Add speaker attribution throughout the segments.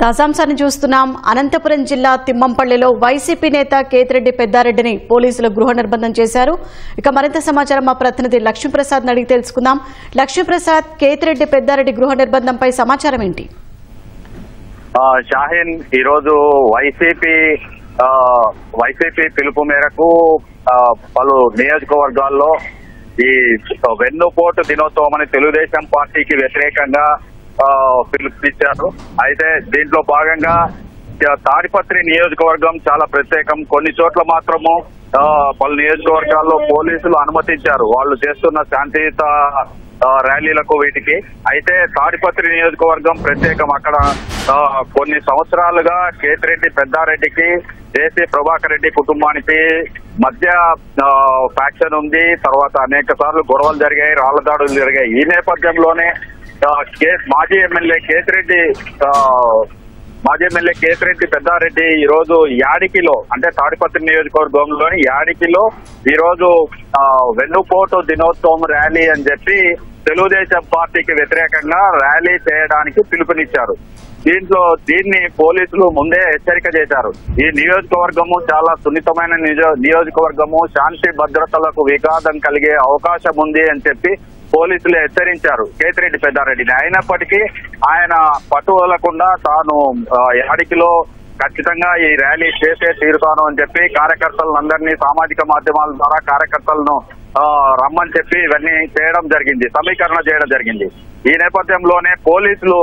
Speaker 1: తాజాంశాన్ని చూస్తున్నాం. అనంతపురం జిల్లా తిమ్మంపల్లిలో వైసీపీ నేత కేతిరెడ్డి పెద్దారెడ్డిని పోలీసులు గృహ నిర్బంధం చేశారు. ఇక మరింత సమాచారం మా ప్రతినిధి లక్ష్మీప్రసాద్ అడిగి తెలుసుకుందాం. లక్ష్మీప్రసాద్, కేతిరెడ్డి పెద్దారెడ్డి గృహ నిర్బంధంపై సమాచారం ఏంటి?
Speaker 2: షాహీన్, ఈరోజు వైసీపీ పిలుపు మేరకు పలు నియోజకవర్గాల్లో ఈ వెన్నుపోటు దినోత్సవం అని తెలుగుదేశం పార్టీకి వ్యతిరేకంగా పిలుపునిచ్చారు. అయితే దీంట్లో భాగంగా తాడిపత్రి నియోజకవర్గం చాలా ప్రత్యేకం. కొన్ని చోట్ల మాత్రము పలు నియోజకవర్గాల్లో పోలీసులు అనుమతించారు వాళ్ళు చేస్తున్న శాంతియుత ర్యాలీలకు వీటికి. అయితే తాడిపత్రి నియోజకవర్గం ప్రత్యేకం. అక్కడ కొన్ని సంవత్సరాలుగా కేతిరెడ్డి పెద్దారెడ్డికి జేసీ ప్రభాకర్ రెడ్డి కుటుంబానికి మధ్య ఫ్యాక్షన్ ఉంది. తర్వాత అనేక సార్లు గొడవలు జరిగాయి, రాళ్ల దాడులు జరిగాయి. ఈ నేపథ్యంలోనే మాజీ ఎమ్మెల్యే కేతిరెడ్డి పెద్దారెడ్డి ఈ రోజు యాడికిలో, అంటే తాడిపత్రి నియోజకవర్గంలోని యాడికిలో ఈ రోజు వెన్నుపోటు దినోత్సవం ర్యాలీ అని చెప్పి తెలుగుదేశం పార్టీకి వ్యతిరేకంగా ర్యాలీ చేయడానికి పిలుపునిచ్చారు. దీన్ని పోలీసులు ముందే హెచ్చరిక చేశారు. ఈ నియోజకవర్గము చాలా సున్నితమైన నియోజకవర్గము, శాంతి భద్రతలకు విఘాతం కలిగే అవకాశం ఉంది అని చెప్పి పోలీసులు హెచ్చరించారు కేతిరెడ్డి పెద్దారెడ్డిని. అయినప్పటికీ ఆయన పట్టు వదలకుండా తాను యాడికిలో ఖచ్చితంగా ఈ ర్యాలీ చేసే తీరుతాను అని చెప్పి కార్యకర్తలందరినీ సామాజిక మాధ్యమాల ద్వారా కార్యకర్తలను రమ్మని చెప్పి ఇవన్నీ చేయడం జరిగింది, సమీకరణ చేయడం జరిగింది. ఈ నేపథ్యంలోనే పోలీసులు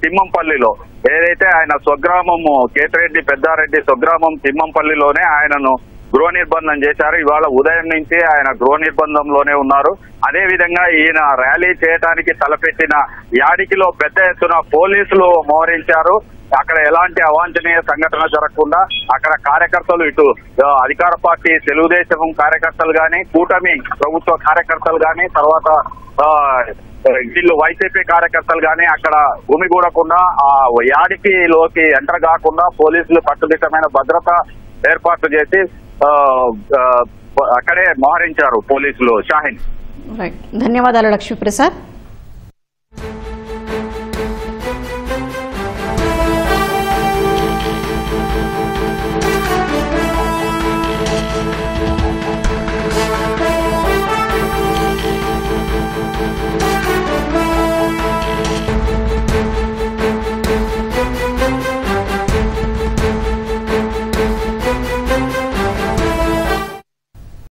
Speaker 2: తిమ్మంపల్లిలో ఏదైతే ఆయన స్వగ్రామము కేతిరెడ్డి పెద్దారెడ్డి స్వగ్రామం తిమ్మంపల్లిలోనే ఆయనను గృహ నిర్బంధం చేశారు. ఇవాళ ఉదయం నుంచి ఆయన గృహ నిర్బంధంలోనే ఉన్నారు. అదే విధంగా ఈయన ర్యాలీ చేయడానికి తలపెట్టిన యాడికిలో పెద్ద ఎత్తున పోలీసులు మోహరించారు. అక్కడ ఎలాంటి అవాంఛనీయ సంఘటన జరగకుండా అక్కడ కార్యకర్తలు, ఇటు అధికార పార్టీ తెలుగుదేశం కార్యకర్తలు గాని, కూటమి ప్రభుత్వ కార్యకర్తలు గాని, తర్వాత వీళ్ళు వైసీపీ కార్యకర్తలు గాని అక్కడ గుమిగూడకుండా ఆ యాడికిలోకి ఎంటర్ కాకుండా పోలీసులు కట్టుదిట్టమైన భద్రత ఏర్పాట్లు చేసి అక్కడే మోహరించారు పోలీసులు. షాహీన్,
Speaker 1: ధన్యవాదాలు లక్ష్మీప్రసాద్.